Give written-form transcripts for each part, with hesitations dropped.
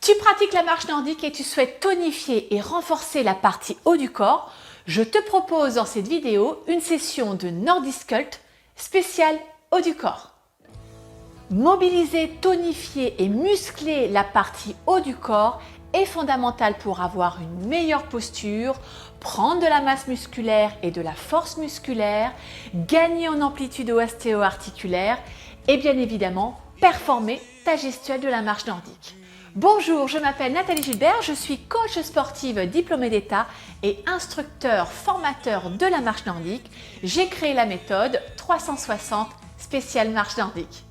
Tu pratiques la marche nordique et tu souhaites tonifier et renforcer la partie haut du corps, je te propose dans cette vidéo une session de Nordisculpt spéciale haut du corps. Mobiliser, tonifier et muscler la partie haut du corps est fondamental pour avoir une meilleure posture, prendre de la masse musculaire et de la force musculaire, gagner en amplitude ostéo-articulaire et bien évidemment performer ta gestuelle de la marche nordique. Bonjour, je m'appelle Nathalie Gilbert, je suis coach sportive diplômée d'État et instructeur formateur de la marche nordique. J'ai créé la méthode 360 spéciale marche nordique.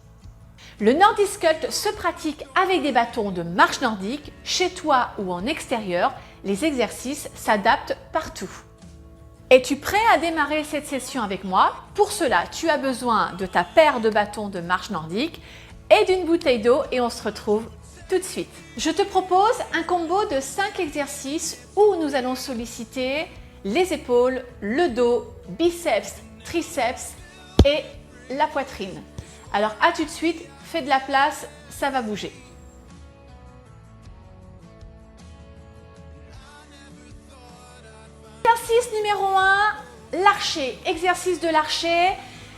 Le Nordisculpt se pratique avec des bâtons de marche nordique, chez toi ou en extérieur. Les exercices s'adaptent partout. Es-tu prêt à démarrer cette session avec moi? Pour cela, tu as besoin de ta paire de bâtons de marche nordique et d'une bouteille d'eau et on se retrouve tout de suite. Je te propose un combo de 5 exercices où nous allons solliciter les épaules, le dos, biceps, triceps et la poitrine. Alors à tout de suite, fais de la place, ça va bouger. Exercice numéro 1, l'archer. Exercice de l'archer.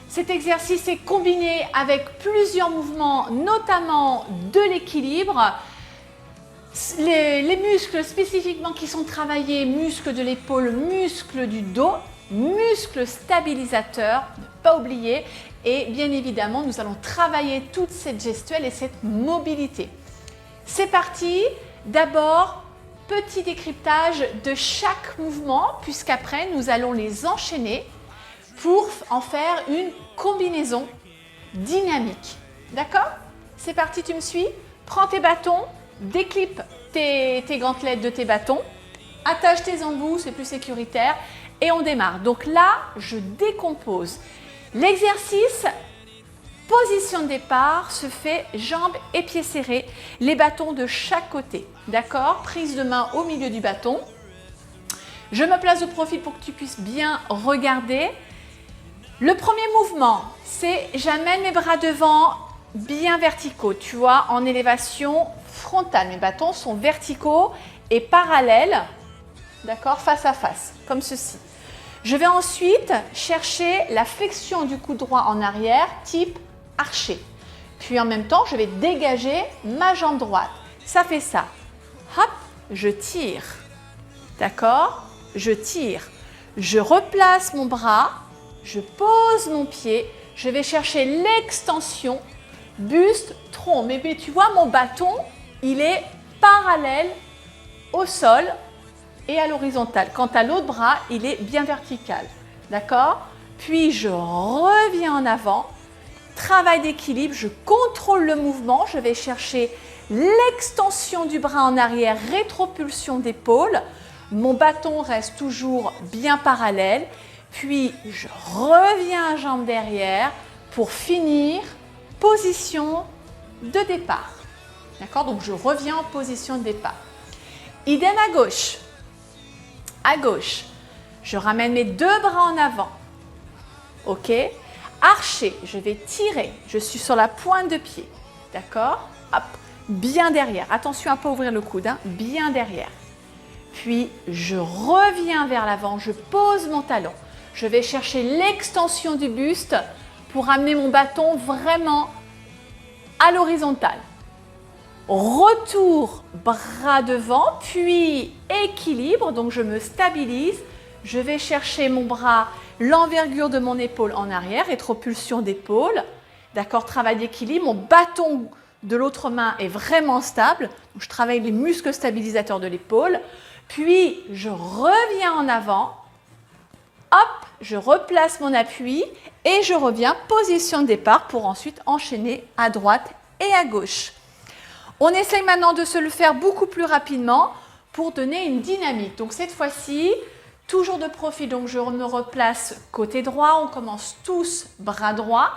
Cet exercice est combiné avec plusieurs mouvements, notamment de l'équilibre. Les muscles spécifiquement qui sont travaillés, muscles de l'épaule, muscles du dos, muscles stabilisateurs, ne pas oublier. Et bien évidemment, nous allons travailler toute cette gestuelle et cette mobilité. C'est parti. D'abord, petit décryptage de chaque mouvement, puisqu'après, nous allons les enchaîner pour en faire une combinaison dynamique. D'accord? C'est parti, tu me suis? Prends tes bâtons, déclipe tes gantelettes de tes bâtons, attache tes embouts, c'est plus sécuritaire, et on démarre. Donc là, je décompose. L'exercice, position de départ, se fait jambes et pieds serrés, les bâtons de chaque côté. D'accord? Prise de main au milieu du bâton. Je me place de profil pour que tu puisses bien regarder. Le premier mouvement, c'est j'amène mes bras devant, bien verticaux, tu vois, en élévation frontale. Mes bâtons sont verticaux et parallèles, d'accord, face à face, comme ceci. Je vais ensuite chercher la flexion du coude droit en arrière, type archer. Puis en même temps, je vais dégager ma jambe droite. Ça fait ça. Hop, je tire. D'accord? Je tire. Je replace mon bras. Je pose mon pied, je vais chercher l'extension, buste, tronc. Mais tu vois, mon bâton, il est parallèle au sol et à l'horizontale. Quant à l'autre bras, il est bien vertical. D'accord? Puis je reviens en avant, travail d'équilibre, je contrôle le mouvement, je vais chercher l'extension du bras en arrière, rétropulsion d'épaule. Mon bâton reste toujours bien parallèle. Puis, je reviens à jambe derrière pour finir position de départ. D'accord? Donc, je reviens en position de départ. Idem à gauche. À gauche, je ramène mes deux bras en avant. OK? Archer, je vais tirer. Je suis sur la pointe de pied. D'accord? Hop, bien derrière. Attention à ne pas ouvrir le coude, hein? Bien derrière. Puis, je reviens vers l'avant. Je pose mon talon. Je vais chercher l'extension du buste pour amener mon bâton vraiment à l'horizontale. Retour bras devant, puis équilibre, donc je me stabilise. Je vais chercher mon bras, l'envergure de mon épaule en arrière, rétropulsion d'épaule. D'accord, travail d'équilibre. Mon bâton de l'autre main est vraiment stable. Donc je travaille les muscles stabilisateurs de l'épaule. Puis je reviens en avant. Hop, je replace mon appui et je reviens position de départ pour ensuite enchaîner à droite et à gauche. On essaye maintenant de se le faire beaucoup plus rapidement pour donner une dynamique. Donc cette fois-ci, toujours de profil, donc je me replace côté droit. On commence tous bras droit.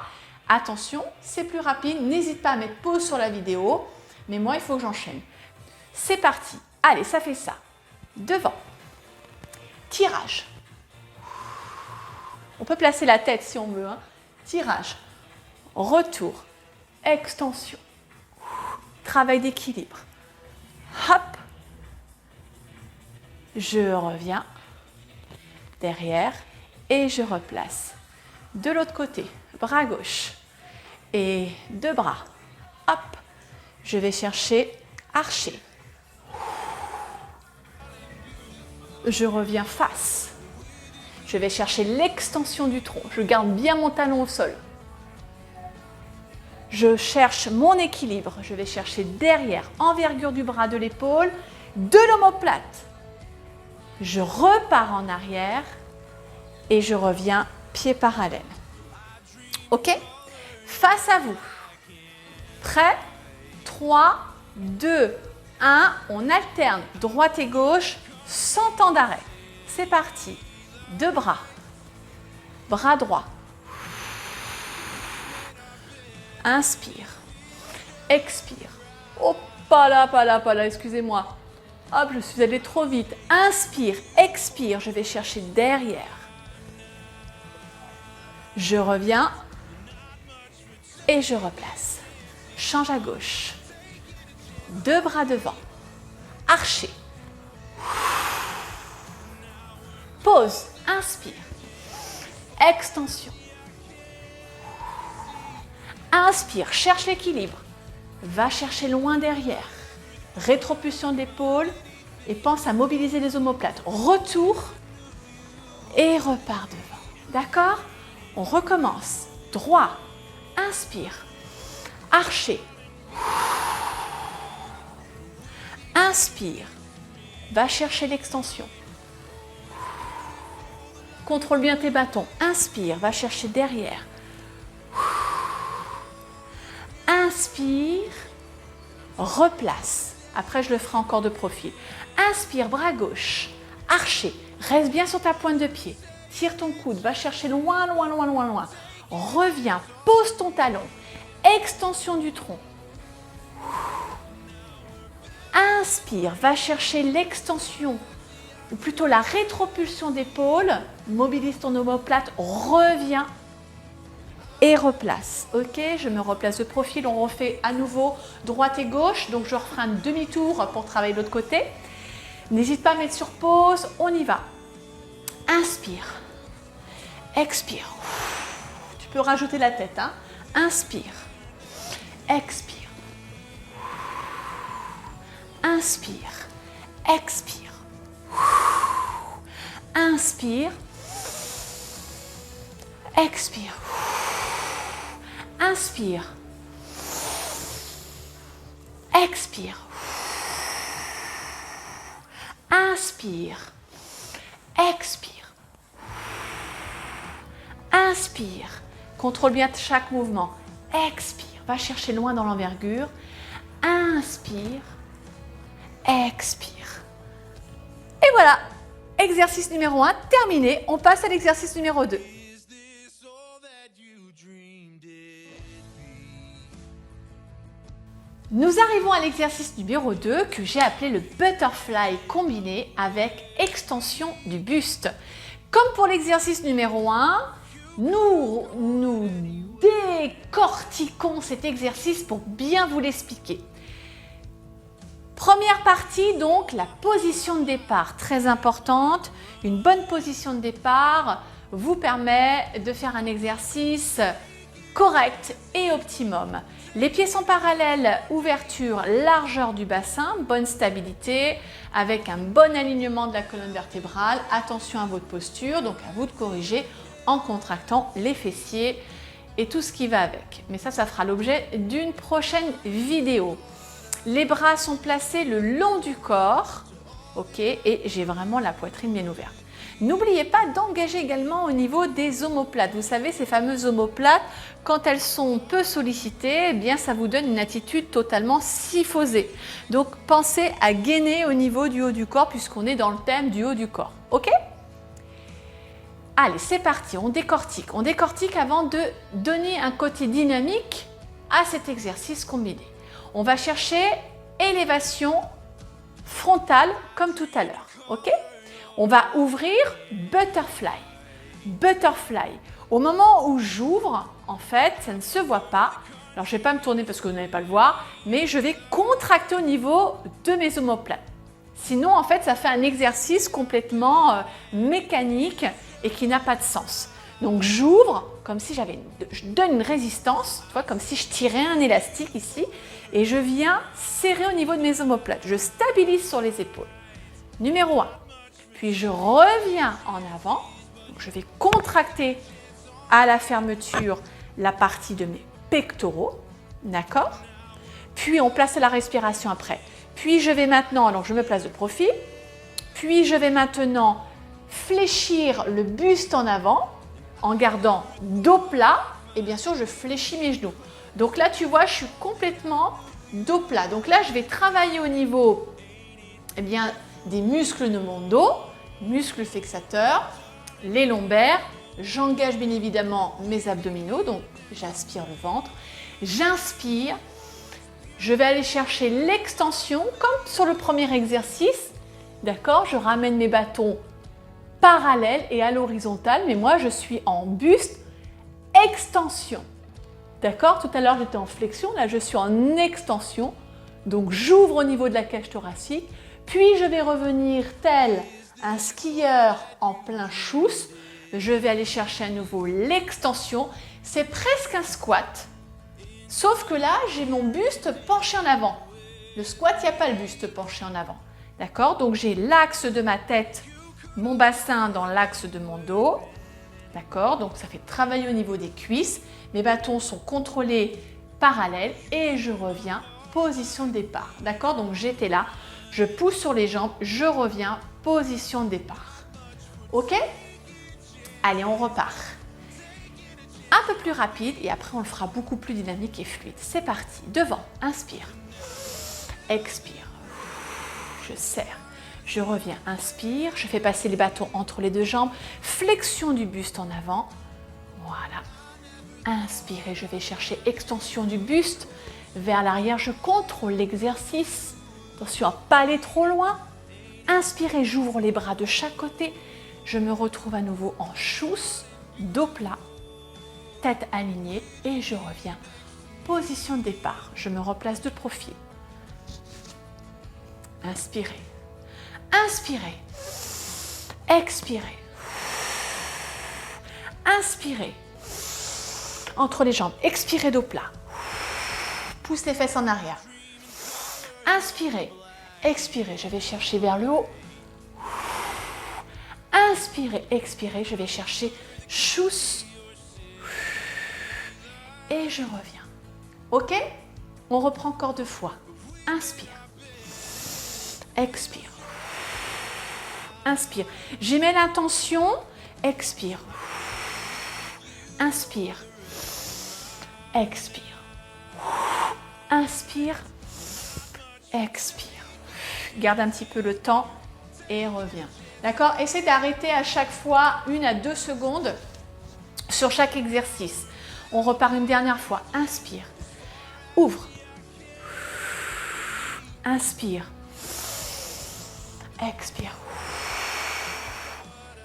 Attention, c'est plus rapide. N'hésite pas à mettre pause sur la vidéo. Mais moi, il faut que j'enchaîne. C'est parti. Allez, ça fait ça. Devant. Tirage. On peut placer la tête si on veut. Hein. Tirage. Retour. Extension. Travail d'équilibre. hop, je reviens derrière et je replace. De l'autre côté, bras gauche et 2 bras, hop, je vais chercher archer. Je reviens face. Je vais chercher l'extension du tronc. Je garde bien mon talon au sol. Je cherche mon équilibre. Je vais chercher derrière, envergure du bras, de l'épaule, de l'omoplate. Je repars en arrière et je reviens pied parallèle. OK? Face à vous. Prêt? 3, 2, 1. On alterne droite et gauche sans temps d'arrêt. C'est parti. 2 bras. Bras droit. Inspire. Expire. Oh, pas là, excusez-moi. Hop, je suis allée trop vite. Inspire, expire. Je vais chercher derrière. Je reviens et je replace. Change à gauche. 2 bras devant. Archer. Pause. Inspire. Extension. Inspire. Cherche l'équilibre. Va chercher loin derrière. Rétropulsion de l'épaule et pense à mobiliser les omoplates. Retour et repars devant. D'accord? On recommence. Droit. Inspire. Archer. Inspire. Va chercher l'extension. Contrôle bien tes bâtons. Inspire. Va chercher derrière. Inspire. Replace. Après, je le ferai encore de profil. Inspire, bras gauche. Archer. Reste bien sur ta pointe de pied. Tire ton coude. Va chercher loin, loin, loin, loin, loin. Reviens. Pose ton talon. Extension du tronc. Inspire. Va chercher l'extension, ou plutôt la rétropulsion d'épaule. Mobilise ton omoplate. Reviens. Et replace. Ok, je me replace de profil. On refait à nouveau droite et gauche. Donc, je referai un demi-tour pour travailler de l'autre côté. N'hésite pas à mettre sur pause. On y va. Inspire. Expire. Tu peux rajouter la tête. Hein. Inspire. Expire. Inspire. Expire. Inspire. Expire. Inspire. Expire. Inspire. Expire. Inspire. Contrôle bien chaque mouvement. Expire. Va chercher loin dans l'envergure. Inspire. Expire. Et voilà. Exercice numéro 1 terminé. On passe à l'exercice numéro 2. Nous arrivons à l'exercice numéro 2 que j'ai appelé le butterfly combiné avec extension du buste. Comme pour l'exercice numéro 1, nous décortiquons cet exercice pour bien vous l'expliquer. Première partie, donc, la position de départ, très importante. Une bonne position de départ vous permet de faire un exercice correct et optimum. Les pieds sont parallèles, ouverture, largeur du bassin, bonne stabilité, avec un bon alignement de la colonne vertébrale. Attention à votre posture, donc à vous de corriger en contractant les fessiers et tout ce qui va avec. Mais ça fera l'objet d'une prochaine vidéo. Les bras sont placés le long du corps, ok, et j'ai vraiment la poitrine bien ouverte. N'oubliez pas d'engager également au niveau des omoplates. Vous savez, ces fameuses omoplates, quand elles sont peu sollicitées, eh bien, ça vous donne une attitude totalement syphosée. Donc, pensez à gainer au niveau du haut du corps puisqu'on est dans le thème du haut du corps. Ok? Allez, c'est parti, on décortique. On décortique avant de donner un côté dynamique à cet exercice combiné. On va chercher élévation frontale comme tout à l'heure. Ok? On va ouvrir butterfly. Butterfly. Au moment où j'ouvre, en fait, ça ne se voit pas, Alors je ne vais pas me tourner parce que vous n'allez pas le voir, mais je vais contracter au niveau de mes omoplates. Sinon, en fait, ça fait un exercice complètement mécanique et qui n'a pas de sens. Donc j'ouvre comme si je donne une résistance, tu vois, comme si je tirais un élastique ici, et je viens serrer au niveau de mes omoplates. Je stabilise sur les épaules. Numéro 1. Puis je reviens en avant. Donc je vais contracter à la fermeture la partie de mes pectoraux. D'accord? Puis on place la respiration après. Puis je vais maintenant, alors je me place de profil. Puis je vais maintenant fléchir le buste en avant en gardant dos plat. Et bien sûr, je fléchis mes genoux. Donc là, tu vois, je suis complètement dos plat. Donc là, je vais travailler au niveau des muscles de mon dos, muscles fixateurs, les lombaires. J'engage bien évidemment mes abdominaux, donc j'aspire le ventre. J'inspire. Je vais aller chercher l'extension, comme sur le premier exercice. D'accord? Je ramène mes bâtons parallèles et à l'horizontale, mais moi, je suis en buste extension. D'accord? Tout à l'heure, j'étais en flexion, là, je suis en extension. Donc, j'ouvre au niveau de la cage thoracique, puis je vais revenir tel un skieur en plein chousse. Je vais aller chercher à nouveau l'extension. C'est presque un squat, sauf que là, j'ai mon buste penché en avant. Le squat, il n'y a pas le buste penché en avant. D'accord? Donc, j'ai l'axe de ma tête, mon bassin dans l'axe de mon dos. D'accord? Donc, ça fait travailler au niveau des cuisses. Mes bâtons sont contrôlés parallèles et je reviens, position de départ. D'accord? Donc, j'étais là, je pousse sur les jambes, je reviens, position de départ. OK? Allez, on repart. Un peu plus rapide et après, on le fera beaucoup plus dynamique et fluide. C'est parti. Devant, inspire. Expire. Je serre. Je reviens, inspire. Je fais passer les bâtons entre les deux jambes. Flexion du buste en avant. Voilà. Inspirez, je vais chercher extension du buste vers l'arrière. Je contrôle l'exercice. Attention à ne pas aller trop loin. Inspirez, j'ouvre les bras de chaque côté. Je me retrouve à nouveau en chousse, dos plat, tête alignée et je reviens. Position de départ. Je me replace de profil. Inspirez. Inspirez. Expirez. Inspirez. Entre les jambes. Expirez dos plat. Pousse les fesses en arrière. Inspirez. Expirez. Je vais chercher vers le haut. Inspirez. Expirez. Je vais chercher chousse. Et je reviens. OK? On reprend encore 2 fois. Inspire. Expire. Inspire. J'y mets l'intention. Expire. Inspire. Expire. Inspire. Expire. Garde un petit peu le temps et reviens. D'accord? Essaie d'arrêter à chaque fois 1 à 2 secondes sur chaque exercice. On repart une dernière fois. Inspire. Ouvre. Inspire. Expire.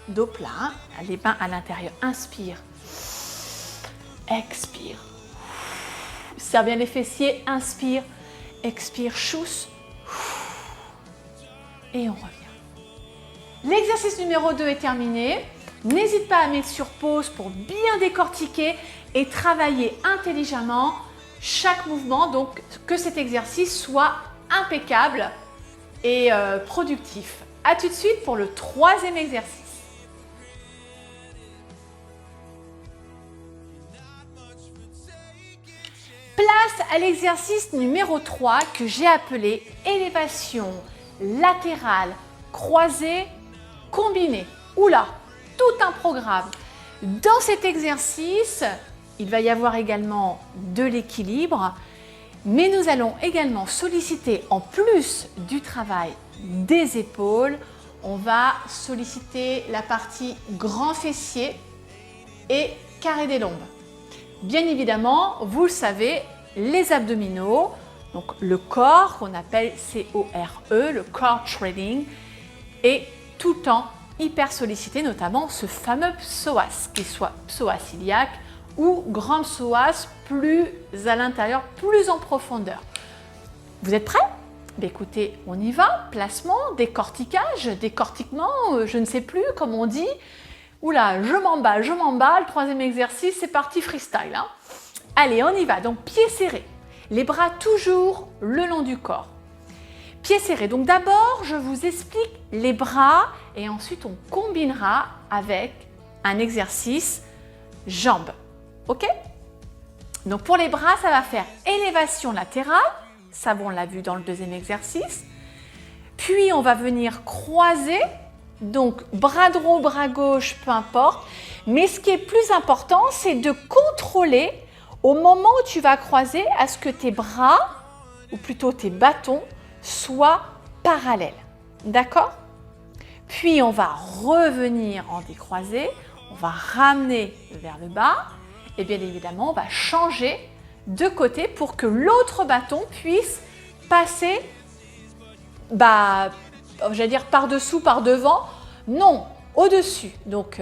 Dos plat, les mains à l'intérieur. Inspire. Expire. Serre bien les fessiers. Inspire. Expire. Chousse. Et on revient. L'exercice numéro 2 est terminé. N'hésite pas à mettre sur pause pour bien décortiquer et travailler intelligemment chaque mouvement. Donc, que cet exercice soit impeccable et productif. A tout de suite pour le 3e exercice. Place à l'exercice numéro 3 que j'ai appelé élévation latérale croisée combinée. Oula, tout un programme. Dans cet exercice, il va y avoir également de l'équilibre, mais nous allons également solliciter, en plus du travail des épaules, on va solliciter la partie grand fessier et carré des lombes. Bien évidemment, vous le savez, les abdominaux, donc le corps qu'on appelle C-O-R-E, le core training, est tout le temps hyper sollicité, notamment ce fameux psoas, qu'il soit psoas iliaque ou grande psoas, plus à l'intérieur, plus en profondeur. Vous êtes prêts? Ben écoutez, on y va. Placement, décortiquage, décortiquement, je ne sais plus comment on dit. Oula, je m'emballe. Troisième exercice, c'est parti freestyle. Hein. Allez, on y va. Donc, pieds serrés. Les bras toujours le long du corps. Pieds serrés. Donc d'abord, je vous explique les bras et ensuite on combinera avec un exercice jambes. Ok? Donc pour les bras, ça va faire élévation latérale. Ça, on l'a vu dans le deuxième exercice. Puis on va venir croiser. Donc bras droit, bras gauche, peu importe. Mais ce qui est plus important, c'est de contrôler au moment où tu vas croiser à ce que tes bras, ou plutôt tes bâtons, soient parallèles. D'accord? Puis on va revenir en décroisé, on va ramener vers le bas et bien évidemment on va changer de côté pour que l'autre bâton puisse passer, j'allais dire par-dessous, par-devant, non, au-dessus. Donc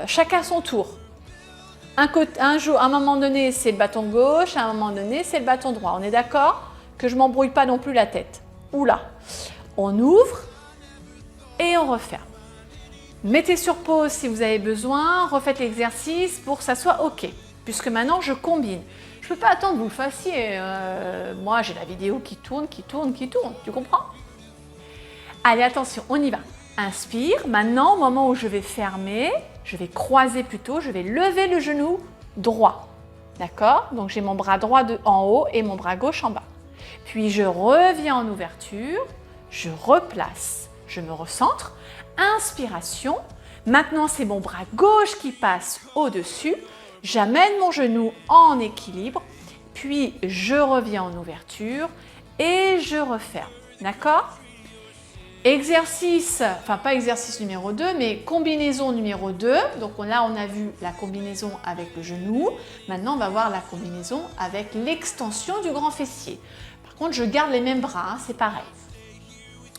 chacun son tour. À un moment donné, c'est le bâton gauche, à un moment donné, c'est le bâton droit. On est d'accord? Que je ne m'embrouille pas non plus la tête. Oula! On ouvre et on referme. Mettez sur pause si vous avez besoin, refaites l'exercice pour que ça soit OK. Puisque maintenant, je combine. Je ne peux pas attendre que vous le fassiez. Moi, j'ai la vidéo qui tourne. Tu comprends? Allez, attention, on y va. Inspire. Maintenant, au moment où je vais fermer, je vais croiser plutôt, je vais lever le genou droit. D'accord? Donc, j'ai mon bras droit en haut et mon bras gauche en bas. Puis, je reviens en ouverture, je replace, je me recentre. Inspiration. Maintenant, c'est mon bras gauche qui passe au-dessus. J'amène mon genou en équilibre. Puis, je reviens en ouverture et je referme. D'accord? Exercice, pas exercice numéro 2, mais combinaison numéro 2. Donc là, on a vu la combinaison avec le genou. Maintenant, on va voir la combinaison avec l'extension du grand fessier. Par contre, je garde les mêmes bras, hein, c'est pareil.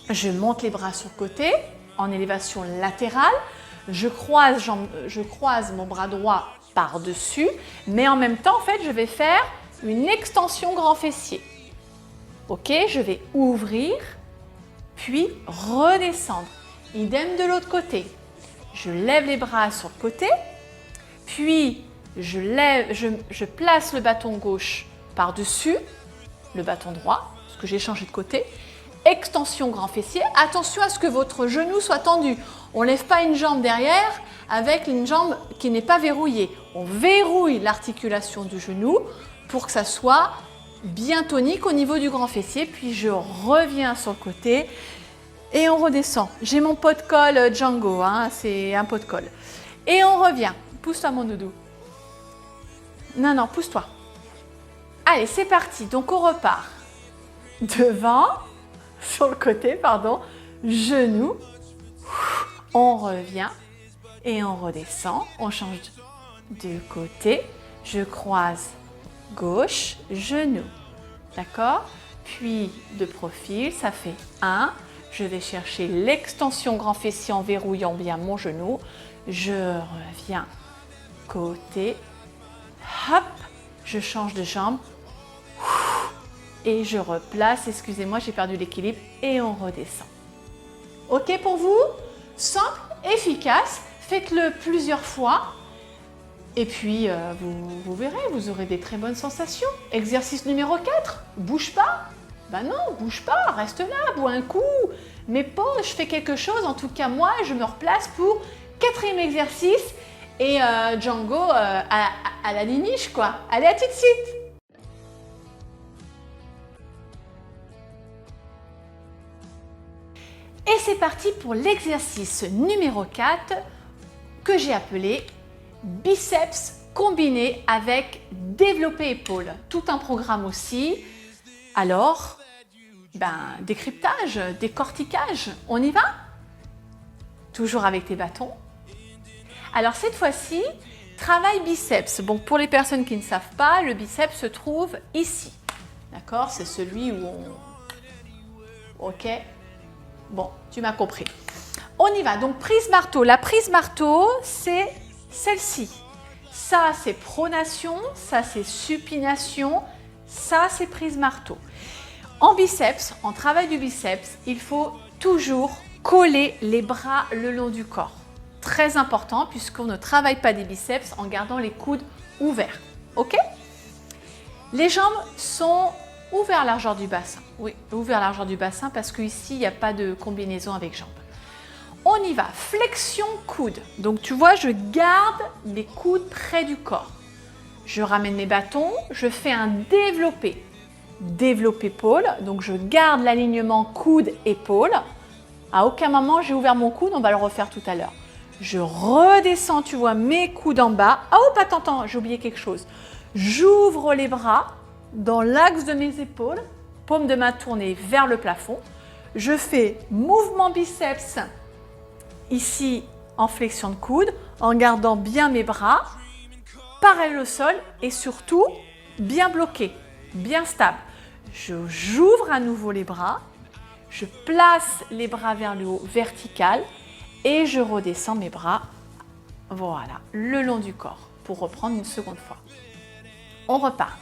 Je monte les bras sur le côté en élévation latérale. Je croise mon bras droit par-dessus, mais en même temps, en fait, je vais faire une extension grand fessier. Ok, je vais ouvrir, puis redescendre. Idem de l'autre côté. Je lève les bras sur le côté, puis je place le bâton gauche par-dessus le bâton droit, parce que j'ai changé de côté. Extension grand fessier. Attention à ce que votre genou soit tendu. On ne lève pas une jambe derrière avec une jambe qui n'est pas verrouillée. On verrouille l'articulation du genou pour que ça soit bien tonique au niveau du grand fessier. Puis je reviens sur le côté et on redescend. J'ai mon pot de colle Django, hein, c'est un pot de colle. Et on revient. Pousse-toi mon doudou. Non, pousse-toi. Allez, c'est parti. Donc on repart. Devant, sur le côté, pardon. Genou. On revient et on redescend. On change de côté. Je croise gauche, genou. D'accord? Puis de profil, ça fait 1. Je vais chercher l'extension grand fessier en verrouillant bien mon genou. Je reviens côté. Hop, je change de jambe. Et je replace. Excusez-moi, j'ai perdu l'équilibre. Et on redescend. OK pour vous? Simple, efficace. Faites-le plusieurs fois. Et puis, vous verrez, vous aurez des très bonnes sensations. Exercice numéro 4. Bouge pas. Ben non, bouge pas. Reste là, bois un coup. Mais pause, je fais quelque chose. En tout cas, moi, je me replace pour 4e exercice. Et Django à la niniche, quoi. Allez, à tout de suite. Et c'est parti pour l'exercice numéro 4 que j'ai appelé biceps combiné avec développé épaule. Tout un programme aussi. Alors, décryptage, décortiquage, on y va? Toujours avec tes bâtons. Alors cette fois-ci, travail biceps. Bon, pour les personnes qui ne savent pas, le biceps se trouve ici. D'accord? C'est celui où on... Ok? Bon, tu m'as compris. On y va. Donc, prise marteau. La prise marteau, c'est celle-ci. Ça, c'est pronation, ça, c'est supination, ça, c'est prise marteau. En biceps, en travail du biceps, il faut toujours coller les bras le long du corps. Très important puisqu'on ne travaille pas des biceps en gardant les coudes ouverts. Ok? Les jambes sont ouvertes à la largeur du bassin. Oui, ouvertes à la largeur du bassin parce qu'ici, il n'y a pas de combinaison avec jambes. On y va. Flexion coude. Donc tu vois, je garde mes coudes près du corps. Je ramène mes bâtons, je fais un développé. Développé épaule. Donc je garde l'alignement coude-épaule. À aucun moment, j'ai ouvert mon coude, on va le refaire tout à l'heure. Je redescends, tu vois, mes coudes en bas. Ah, hop, attends, j'ai oublié quelque chose. J'ouvre les bras dans l'axe de mes épaules, paume de main tournée vers le plafond. Je fais mouvement biceps ici en flexion de coude, en gardant bien mes bras parallèles au sol et surtout bien bloqués, bien stables. J'ouvre à nouveau les bras, je place les bras vers le haut vertical et je redescends mes bras, voilà, le long du corps pour reprendre une seconde fois. On repart.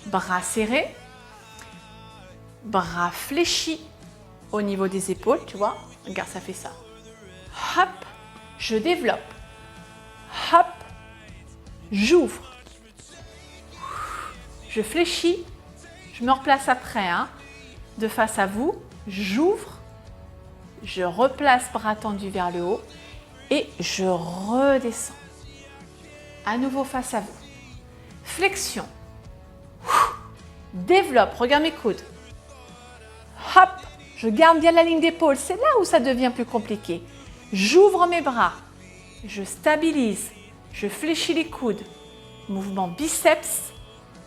Bras serrés, bras fléchis au niveau des épaules, tu vois. Regarde, ça fait ça. Hop, je développe. Hop, j'ouvre. Je fléchis, je me replace après, hein, de face à vous. J'ouvre, je replace bras tendus vers le haut et je redescends. À nouveau face à vous. Flexion. Développe, regarde mes coudes. Hop, je garde bien la ligne d'épaule. C'est là où ça devient plus compliqué. J'ouvre mes bras. Je stabilise. Je fléchis les coudes. Mouvement biceps.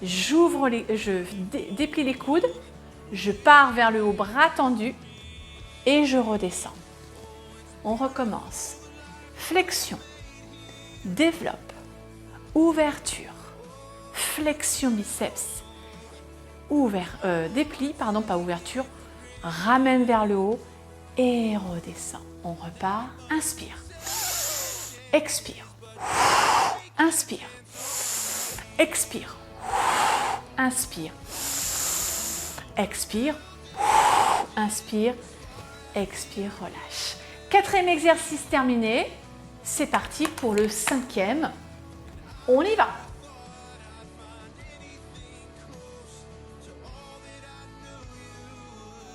Je déplie les coudes. Je pars vers le haut, bras tendus. Et je redescends. On recommence. Flexion. Développe. Ouverture. Flexion biceps. Déplie, pardon, pas ouverture. Ramène vers le haut et redescend. On repart. Inspire. Expire. Inspire. Expire. Inspire. Expire. Inspire. Expire. Relâche. 4e exercice terminé. C'est parti pour le 5e. On y va.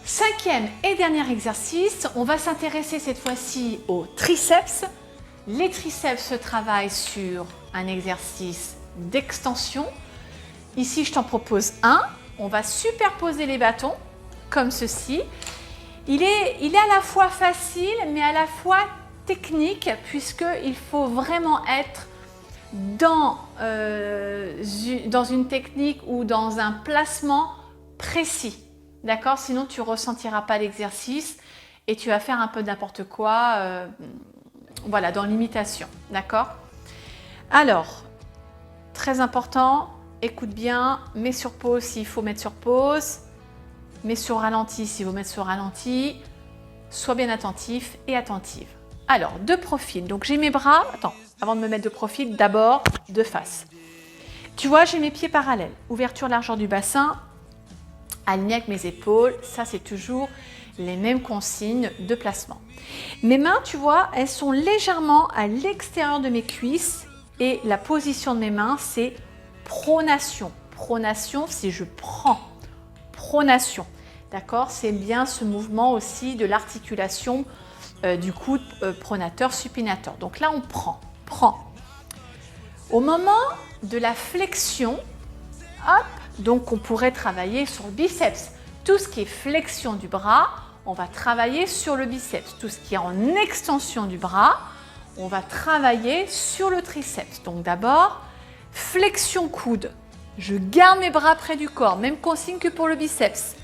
5e et dernier exercice, on va s'intéresser cette fois-ci aux triceps. Les triceps se travaillent sur un exercice d'extension. Ici, je t'en propose un. On va superposer les bâtons comme ceci. Il est à la fois facile, mais à la fois technique, puisqu'il faut vraiment être dans une technique ou dans un placement précis. D'accord? Sinon, tu ne ressentiras pas l'exercice et tu vas faire un peu n'importe quoi voilà, dans l'imitation. D'accord? Alors, très important, écoute bien, mets sur pause s'il faut mettre sur pause, mets sur ralenti s'il faut mettre sur ralenti, sois bien attentif et attentive. Alors, de profil, donc j'ai mes bras, attends, avant de me mettre de profil, d'abord de face. Tu vois, j'ai mes pieds parallèles, ouverture largeur du bassin, aligné avec mes épaules, ça c'est toujours les mêmes consignes de placement. Mes mains, tu vois, elles sont légèrement à l'extérieur de mes cuisses et la position de mes mains, c'est pronation. Pronation, c'est je prends. Pronation, d'accord? C'est bien ce mouvement aussi de l'articulation du coude pronateur, supinateur. Donc là, on prend. Au moment de la flexion, hop, donc on pourrait travailler sur le biceps. Tout ce qui est flexion du bras, on va travailler sur le biceps. Tout ce qui est en extension du bras, on va travailler sur le triceps. Donc d'abord, flexion coude. Je garde mes bras près du corps, même consigne que pour le biceps.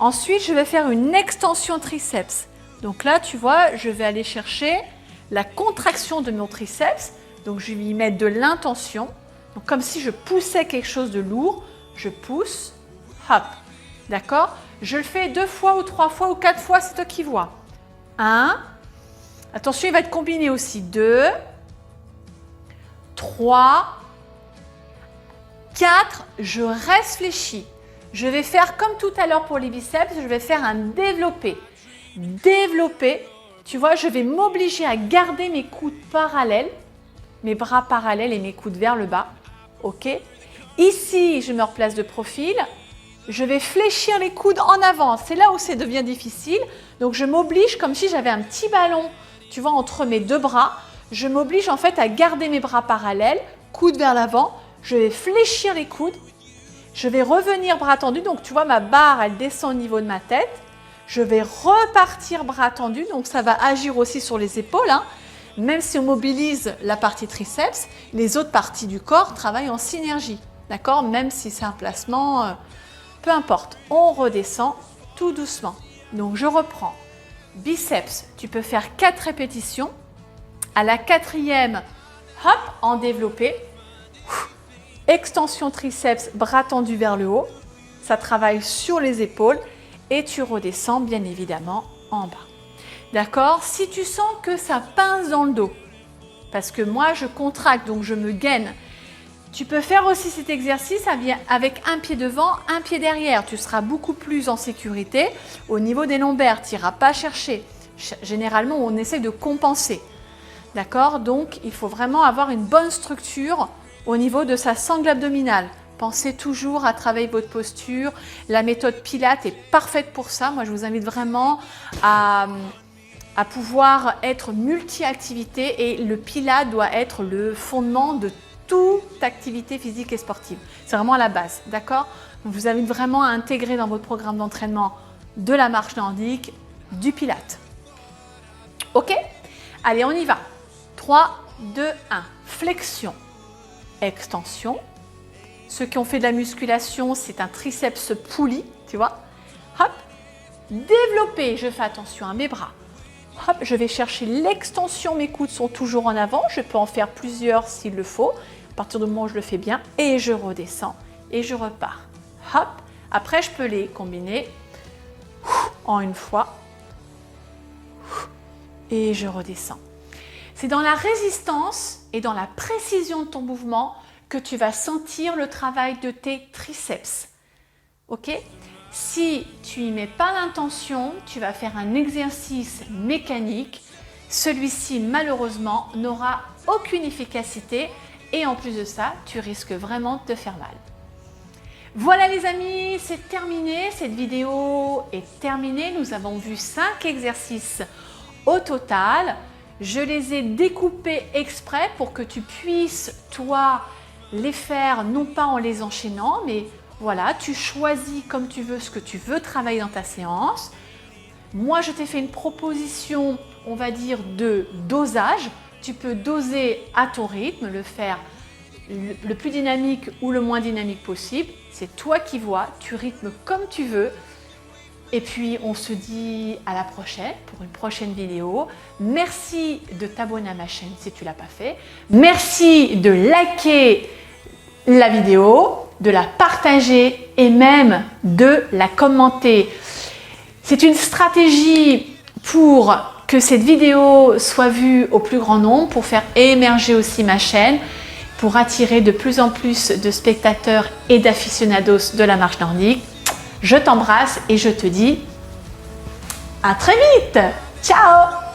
Ensuite, je vais faire une extension triceps. Donc là, tu vois, je vais aller chercher la contraction de mon triceps. Donc je vais y mettre de l'intention. Donc comme si je poussais quelque chose de lourd. Je pousse, hop, d'accord? Je le fais 2 fois ou 3 fois ou 4 fois, c'est toi qui vois. 1, attention, il va être combiné aussi. 2, 3, 4, je reste fléchi. Je vais faire comme tout à l'heure pour les biceps, je vais faire un développé. Développé, tu vois, je vais m'obliger à garder mes coudes parallèles, mes bras parallèles et mes coudes vers le bas. Ok. Ici, je me replace de profil. Je vais fléchir les coudes en avant. C'est là où ça devient difficile. Donc, je m'oblige comme si j'avais un petit ballon, tu vois, entre mes deux bras. Je m'oblige en fait à garder mes bras parallèles, coudes vers l'avant. Je vais fléchir les coudes. Je vais revenir bras tendus. Donc, tu vois, ma barre, elle descend au niveau de ma tête. Je vais repartir bras tendus. Donc, ça va agir aussi sur les épaules. Hein. Même si on mobilise la partie triceps, les autres parties du corps travaillent en synergie. D'accord? Même si c'est un placement, peu importe. On redescend tout doucement. Donc, je reprends. Biceps, tu peux faire 4 répétitions. À la 4e, hop, en développé. Extension triceps, bras tendus vers le haut. Ça travaille sur les épaules. Et tu redescends, bien évidemment, en bas. D'accord? Si tu sens que ça pince dans le dos, parce que moi, je contracte, donc je me gaine, tu peux faire aussi cet exercice avec un pied devant, un pied derrière. Tu seras beaucoup plus en sécurité au niveau des lombaires. Tu n'iras pas chercher. Généralement, on essaie de compenser. D'accord? Donc, il faut vraiment avoir une bonne structure au niveau de sa sangle abdominale. Pensez toujours à travailler votre posture. La méthode Pilates est parfaite pour ça. Moi, je vous invite vraiment à pouvoir être multi-activité et le Pilates doit être le fondement de toute activité physique et sportive. C'est vraiment la base, d'accord? Donc, je vous invite vraiment à intégrer dans votre programme d'entraînement de la marche nordique, du Pilates. Ok? Allez, on y va. 3, 2, 1. Flexion, extension. Ceux qui ont fait de la musculation, c'est un triceps poulie, tu vois? Hop, développé, je fais attention à mes bras. Hop, je vais chercher l'extension, mes coudes sont toujours en avant, je peux en faire plusieurs s'il le faut, à partir du moment où je le fais bien, et je redescends et je repars. Hop, après je peux les combiner en une fois et je redescends. C'est dans la résistance et dans la précision de ton mouvement que tu vas sentir le travail de tes triceps. Ok? Si tu n'y mets pas l'intention, tu vas faire un exercice mécanique. Celui-ci, malheureusement, n'aura aucune efficacité et en plus de ça, tu risques vraiment de te faire mal. Voilà les amis, c'est terminé. Cette vidéo est terminée. Nous avons vu 5 exercices au total. Je les ai découpés exprès pour que tu puisses, toi, les faire non pas en les enchaînant, mais voilà, tu choisis comme tu veux ce que tu veux travailler dans ta séance. Moi, je t'ai fait une proposition, on va dire, de dosage. Tu peux doser à ton rythme, le faire le plus dynamique ou le moins dynamique possible. C'est toi qui vois, tu rythmes comme tu veux. Et puis, on se dit à la prochaine pour une prochaine vidéo. Merci de t'abonner à ma chaîne si tu ne l'as pas fait. Merci de liker la vidéo, de la partager et même de la commenter. C'est une stratégie pour que cette vidéo soit vue au plus grand nombre, pour faire émerger aussi ma chaîne, pour attirer de plus en plus de spectateurs et d'aficionados de la marche nordique. Je t'embrasse et je te dis à très vite. Ciao!